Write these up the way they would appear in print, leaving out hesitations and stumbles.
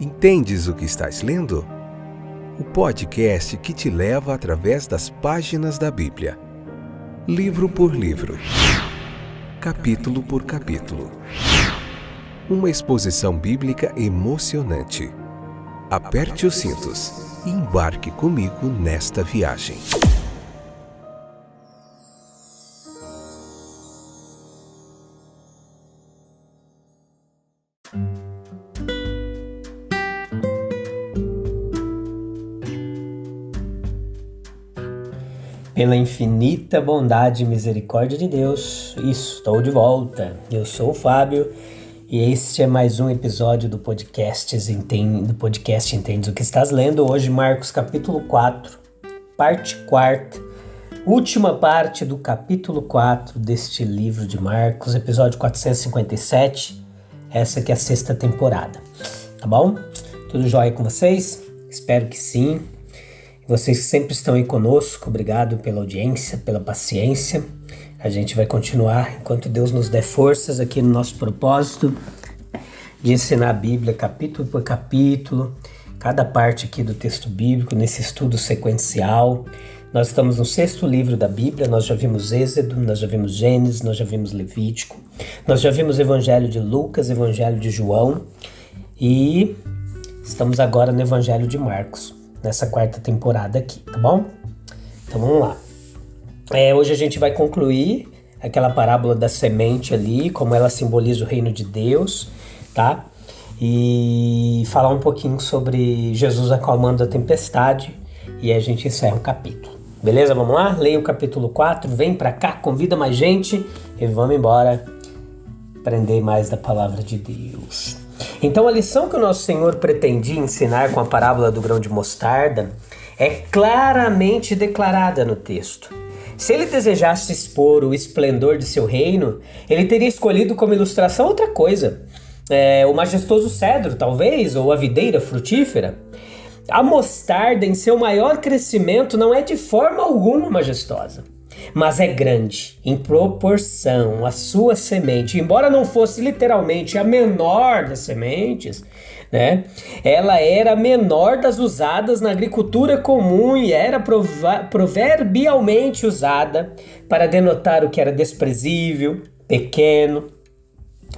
Entendes o que estás lendo? O podcast que te leva através das páginas da Bíblia, livro por livro, capítulo por capítulo. Uma exposição bíblica emocionante. Aperte os cintos e embarque comigo nesta viagem. Pela infinita bondade e misericórdia de Deus, estou de volta. Eu sou o Fábio e este é mais um episódio do podcast Entendes o que estás lendo. Hoje Marcos capítulo 4, parte 4, última parte do capítulo 4 deste livro de Marcos, episódio 457, essa que é a 6ª temporada. Tá bom? Tudo jóia com vocês? Espero que sim. Vocês que sempre estão aí conosco, obrigado pela audiência, pela paciência. A gente vai continuar enquanto Deus nos der forças aqui no nosso propósito de ensinar a Bíblia capítulo por capítulo, cada parte aqui do texto bíblico, nesse estudo sequencial. Nós estamos no 6º livro da Bíblia, nós já vimos Êxodo, nós já vimos Gênesis, nós já vimos Levítico, nós já vimos Evangelho de Lucas, Evangelho de João e estamos agora no Evangelho de Marcos, nessa 4ª temporada aqui, tá bom? Então vamos lá. Hoje a gente vai concluir aquela parábola da semente ali, como ela simboliza o reino de Deus, tá? E falar um pouquinho sobre Jesus acalmando a tempestade e a gente encerra o capítulo. Beleza? Vamos lá? Leia o capítulo 4, vem pra cá, convida mais gente e vamos embora aprender mais da palavra de Deus. Então a lição que o nosso Senhor pretendia ensinar com a parábola do grão de mostarda é claramente declarada no texto. Se ele desejasse expor o esplendor de seu reino, ele teria escolhido como ilustração outra coisa. O majestoso cedro, talvez, ou a videira frutífera. A mostarda, em seu maior crescimento, não é de forma alguma majestosa, mas é grande em proporção à sua semente. Embora não fosse literalmente a menor das sementes, né? Ela era a menor das usadas na agricultura comum e era proverbialmente usada para denotar o que era desprezível, pequeno.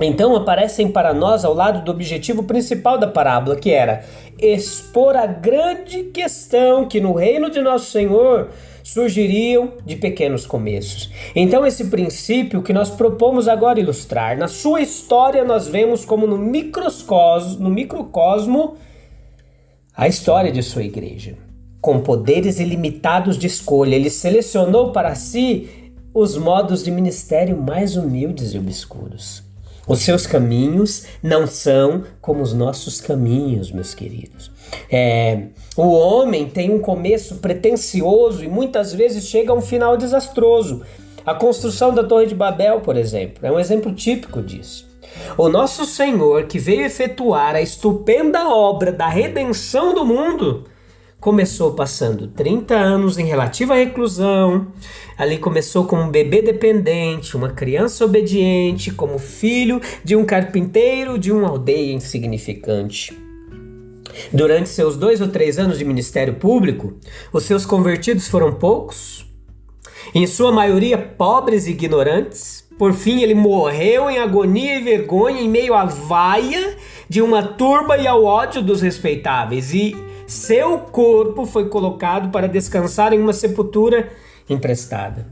Então aparecem para nós ao lado do objetivo principal da parábola, que era expor a grande questão que no reino de nosso Senhor surgiriam de pequenos começos. Então esse princípio que nós propomos agora ilustrar, na sua história nós vemos como no microcosmo a história de sua igreja. Com poderes ilimitados de escolha, ele selecionou para si os modos de ministério mais humildes e obscuros. Os seus caminhos não são como os nossos caminhos, meus queridos. O homem tem um começo pretensioso e muitas vezes chega a um final desastroso. A construção da Torre de Babel, por exemplo, é um exemplo típico disso. O nosso Senhor, que veio efetuar a estupenda obra da redenção do mundo, começou passando 30 anos em relativa reclusão. Ali começou como um bebê dependente, uma criança obediente, como filho de um carpinteiro de uma aldeia insignificante. Durante seus 2 ou 3 anos de ministério público, os seus convertidos foram poucos, em sua maioria pobres e ignorantes. Por fim, ele morreu em agonia e vergonha em meio à vaia de uma turba e ao ódio dos respeitáveis, e seu corpo foi colocado para descansar em uma sepultura emprestada.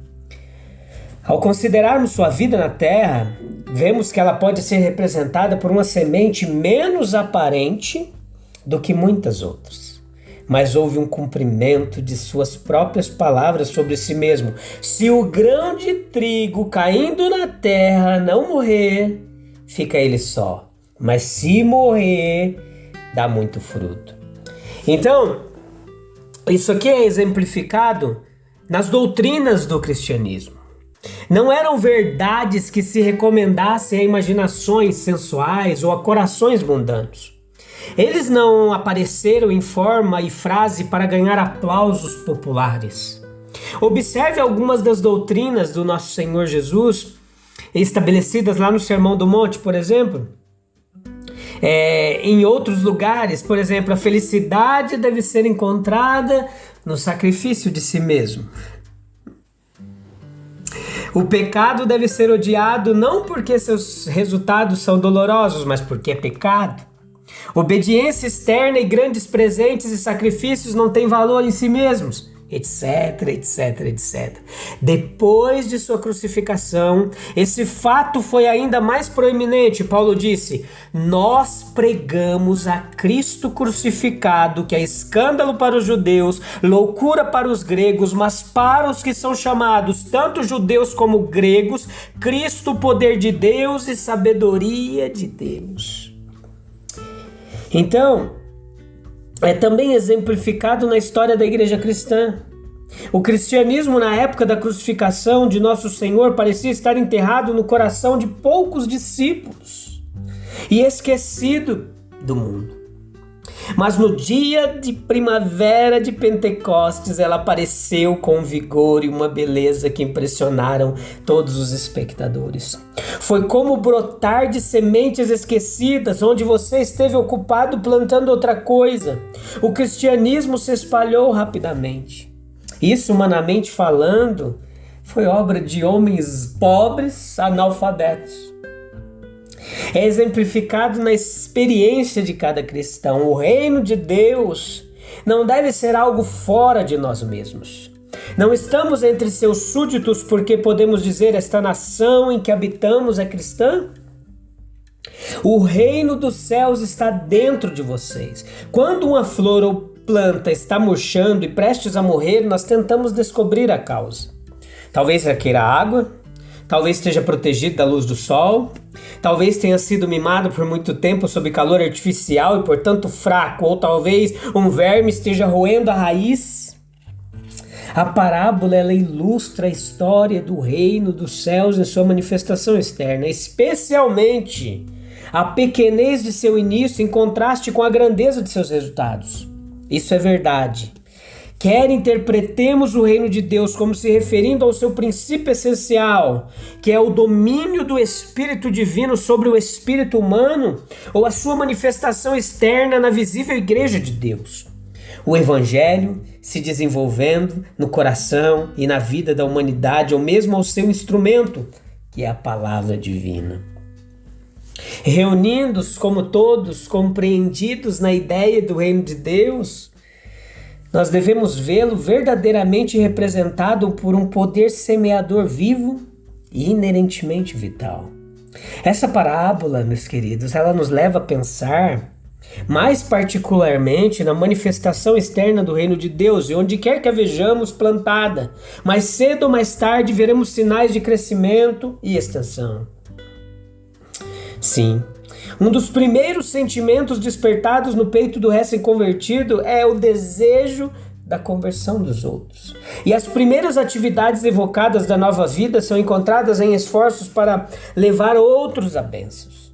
Ao considerarmos sua vida na terra, vemos que ela pode ser representada por uma semente menos aparente do que muitas outras. Mas houve um cumprimento de suas próprias palavras sobre si mesmo. Se o grão de trigo caindo na terra não morrer, fica ele só. Mas se morrer, dá muito fruto. Então, isso aqui é exemplificado nas doutrinas do cristianismo. Não eram verdades que se recomendassem a imaginações sensuais ou a corações mundanos. Eles não apareceram em forma e frase para ganhar aplausos populares. Observe algumas das doutrinas do nosso Senhor Jesus, estabelecidas lá no Sermão do Monte, por exemplo. Em outros lugares, por exemplo, a felicidade deve ser encontrada no sacrifício de si mesmo. O pecado deve ser odiado não porque seus resultados são dolorosos, mas porque é pecado. Obediência externa e grandes presentes e sacrifícios não têm valor em si mesmos, etc, etc, etc. Depois de sua crucificação, esse fato foi ainda mais proeminente. Paulo disse: nós pregamos a Cristo crucificado, que é escândalo para os judeus, loucura para os gregos, mas para os que são chamados, tanto judeus como gregos, Cristo, poder de Deus e sabedoria de Deus. Então, é também exemplificado na história da igreja cristã. O cristianismo, na época da crucificação de Nosso Senhor, parecia estar enterrado no coração de poucos discípulos e esquecido do mundo. Mas no dia de primavera de Pentecostes, ela apareceu com vigor e uma beleza que impressionaram todos os espectadores. Foi como brotar de sementes esquecidas, onde você esteve ocupado plantando outra coisa. O cristianismo se espalhou rapidamente. Isso, humanamente falando, foi obra de homens pobres, analfabetos. É exemplificado na experiência de cada cristão. O reino de Deus não deve ser algo fora de nós mesmos. Não estamos entre seus súditos porque podemos dizer esta nação em que habitamos é cristã? O reino dos céus está dentro de vocês. Quando uma flor ou planta está murchando e prestes a morrer, nós tentamos descobrir a causa. Talvez ela queira água, talvez esteja protegido da luz do sol, talvez tenha sido mimado por muito tempo sob calor artificial e portanto fraco, ou talvez um verme esteja roendo a raiz. A parábola, ela ilustra a história do reino dos céus em sua manifestação externa, especialmente a pequenez de seu início em contraste com a grandeza de seus resultados. Isso é verdade. Quer interpretemos o reino de Deus como se referindo ao seu princípio essencial, que é o domínio do Espírito Divino sobre o espírito humano, ou a sua manifestação externa na visível igreja de Deus. O Evangelho se desenvolvendo no coração e na vida da humanidade, ou mesmo ao seu instrumento, que é a palavra divina. Reunindo-os como todos compreendidos na ideia do reino de Deus, nós devemos vê-lo verdadeiramente representado por um poder semeador vivo e inerentemente vital. Essa parábola, meus queridos, ela nos leva a pensar mais particularmente na manifestação externa do reino de Deus, e onde quer que a vejamos plantada, mais cedo ou mais tarde veremos sinais de crescimento e extensão. Sim, um dos primeiros sentimentos despertados no peito do recém-convertido é o desejo da conversão dos outros. E as primeiras atividades evocadas da nova vida são encontradas em esforços para levar outros a bênçãos.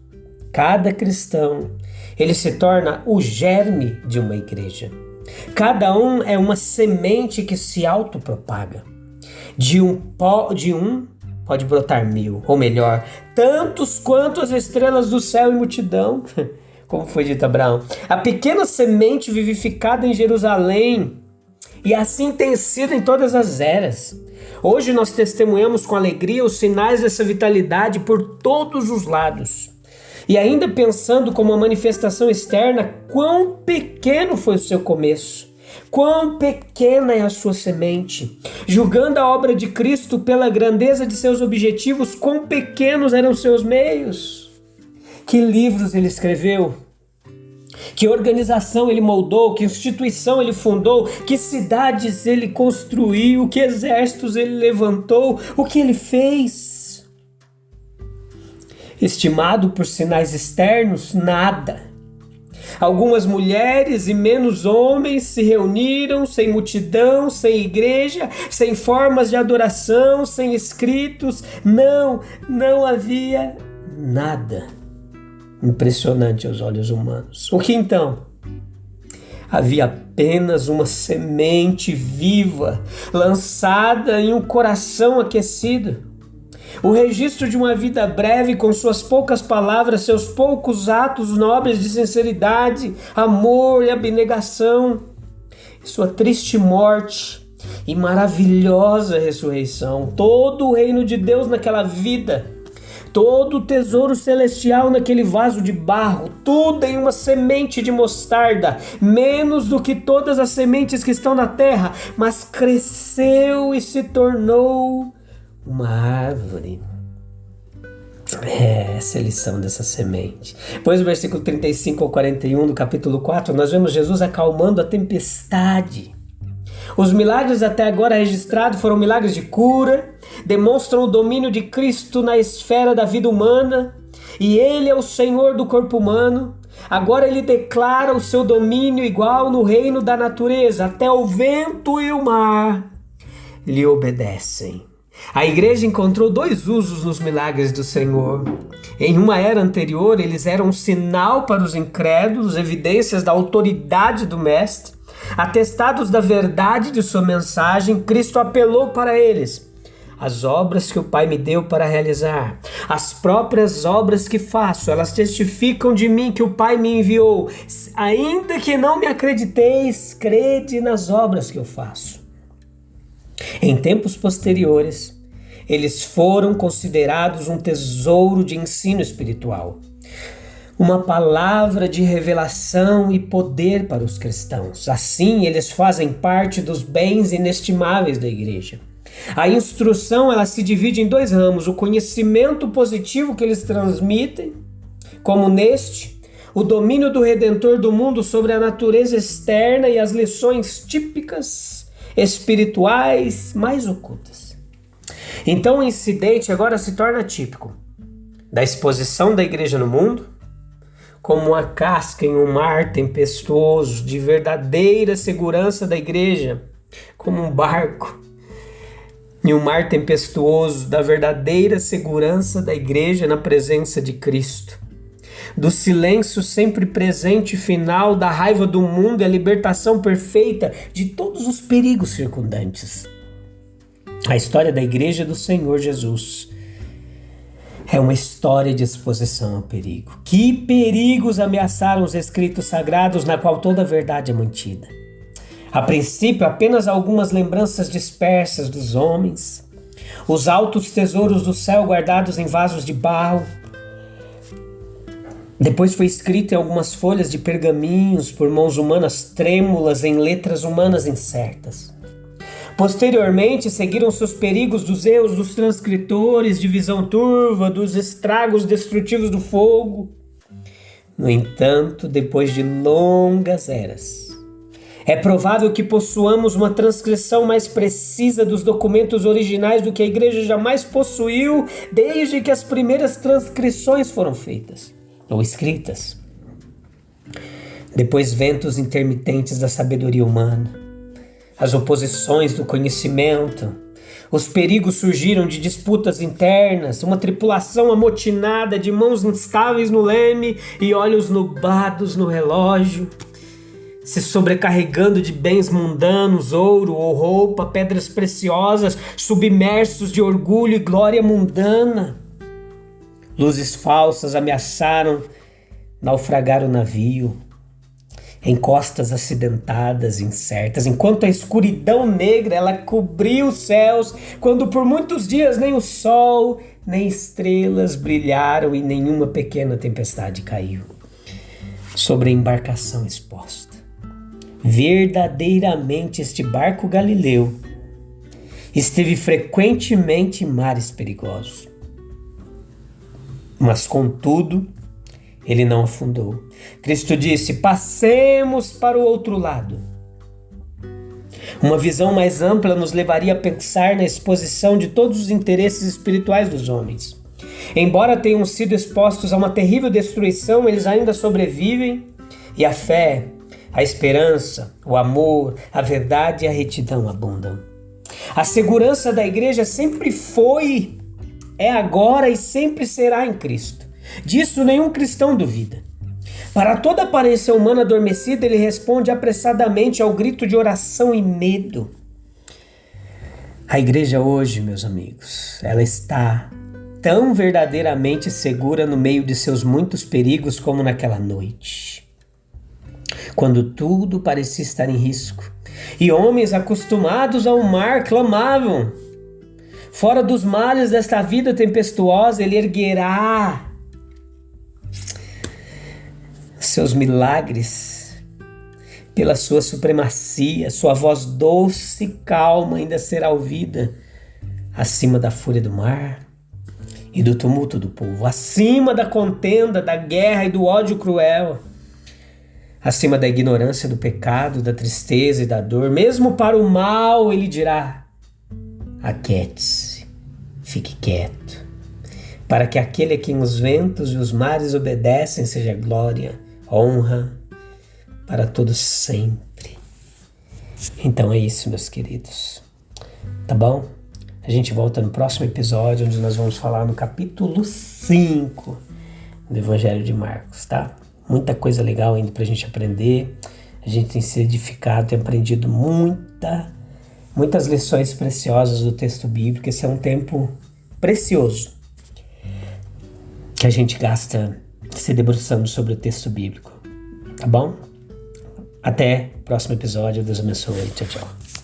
Cada cristão, ele se torna o germe de uma igreja. Cada um é uma semente que se autopropaga. De um pode brotar 1000, ou melhor, tantos quanto as estrelas do céu em multidão, como foi dito a Abraão. A pequena semente vivificada em Jerusalém, e assim tem sido em todas as eras. Hoje nós testemunhamos com alegria os sinais dessa vitalidade por todos os lados. E ainda pensando como uma manifestação externa, quão pequeno foi o seu começo. Quão pequena é a sua semente. Julgando a obra de Cristo pela grandeza de seus objetivos, quão pequenos eram seus meios. Que livros ele escreveu? Que organização ele moldou? Que instituição ele fundou? Que cidades ele construiu? Que exércitos ele levantou? O que ele fez? Estimado por sinais externos, nada. Algumas mulheres e menos homens se reuniram sem multidão, sem igreja, sem formas de adoração, sem escritos. Não havia nada impressionante aos olhos humanos. O que então? Havia apenas uma semente viva, lançada em um coração aquecido. O registro de uma vida breve com suas poucas palavras, seus poucos atos nobres de sinceridade, amor e abnegação, sua triste morte e maravilhosa ressurreição, todo o reino de Deus naquela vida, todo o tesouro celestial naquele vaso de barro, tudo em uma semente de mostarda, menos do que todas as sementes que estão na terra, mas cresceu e se tornou uma árvore. Essa é a lição dessa semente. Pois no versículo 35 ao 41 do capítulo 4, nós vemos Jesus acalmando a tempestade. Os milagres até agora registrados foram milagres de cura, demonstram o domínio de Cristo na esfera da vida humana, e Ele é o Senhor do corpo humano. Agora Ele declara o seu domínio igual no reino da natureza, até o vento e o mar lhe obedecem. A igreja encontrou dois usos nos milagres do Senhor. Em uma era anterior, eles eram um sinal para os incrédulos, evidências da autoridade do Mestre. Atestados da verdade de sua mensagem, Cristo apelou para eles. As obras que o Pai me deu para realizar, as próprias obras que faço, elas testificam de mim que o Pai me enviou. Ainda que não me acrediteis, crede nas obras que eu faço. Em tempos posteriores, eles foram considerados um tesouro de ensino espiritual, uma palavra de revelação e poder para os cristãos. Assim, eles fazem parte dos bens inestimáveis da igreja. A instrução, ela se divide em dois ramos: o conhecimento positivo que eles transmitem, como neste, o domínio do Redentor do mundo sobre a natureza externa e as lições típicas espirituais mais ocultas. Então o incidente agora se torna típico da exposição da igreja no mundo, como uma casca em um mar tempestuoso, de verdadeira segurança da igreja, como um barco em um mar tempestuoso, da verdadeira segurança da igreja na presença de Cristo. Do silêncio sempre presente final, da raiva do mundo e a libertação perfeita de todos os perigos circundantes. A história da igreja do Senhor Jesus é uma história de exposição ao perigo. Que perigos ameaçaram os escritos sagrados, na qual toda a verdade é mantida? A princípio, apenas algumas lembranças dispersas dos homens, os altos tesouros do céu guardados em vasos de barro. Depois foi escrito em algumas folhas de pergaminhos por mãos humanas trêmulas, em letras humanas incertas. Posteriormente, seguiram-se os perigos dos erros dos transcritores, de visão turva, dos estragos destrutivos do fogo. No entanto, depois de longas eras, é provável que possuamos uma transcrição mais precisa dos documentos originais do que a igreja jamais possuiu desde que as primeiras transcrições foram feitas ou escritas. Depois, ventos intermitentes da sabedoria humana, as oposições do conhecimento, os perigos surgiram de disputas internas, uma tripulação amotinada de mãos instáveis no leme e olhos nubados no relógio, se sobrecarregando de bens mundanos, ouro ou roupa, pedras preciosas, submersos de orgulho e glória mundana. Luzes falsas ameaçaram naufragar o navio em costas acidentadas e incertas, enquanto a escuridão negra ela cobriu os céus, quando por muitos dias nem o sol nem estrelas brilharam e nenhuma pequena tempestade caiu sobre a embarcação exposta. Verdadeiramente este barco galileu esteve frequentemente em mares perigosos, mas contudo ele não afundou. Cristo disse: passemos para o outro lado. Uma visão mais ampla nos levaria a pensar na exposição de todos os interesses espirituais dos homens. Embora tenham sido expostos a uma terrível destruição, eles ainda sobrevivem, e a fé, a esperança, o amor, a verdade e a retidão abundam. A segurança da igreja sempre foi, é agora e sempre será em Cristo. Disso nenhum cristão duvida. Para toda aparência humana adormecida, ele responde apressadamente ao grito de oração e medo. A igreja hoje, meus amigos, ela está tão verdadeiramente segura no meio de seus muitos perigos como naquela noite, quando tudo parecia estar em risco e homens acostumados ao mar clamavam: fora dos males desta vida tempestuosa, Ele erguerá seus milagres pela sua supremacia. Sua voz doce e calma ainda será ouvida acima da fúria do mar e do tumulto do povo, acima da contenda, da guerra e do ódio cruel, acima da ignorância do pecado, da tristeza e da dor. Mesmo para o mal Ele dirá: aquiete-se, fique quieto, para que aquele a quem os ventos e os mares obedecem seja glória, honra para todos sempre. Então é isso, meus queridos, tá bom? A gente volta no próximo episódio, onde nós vamos falar no capítulo 5 do Evangelho de Marcos, tá? Muita coisa legal ainda pra gente aprender. A gente tem se edificado, tem aprendido muitas lições preciosas do texto bíblico. Esse é um tempo precioso que a gente gasta se debruçando sobre o texto bíblico, tá bom? Até o próximo episódio. Deus abençoe. Tchau, tchau.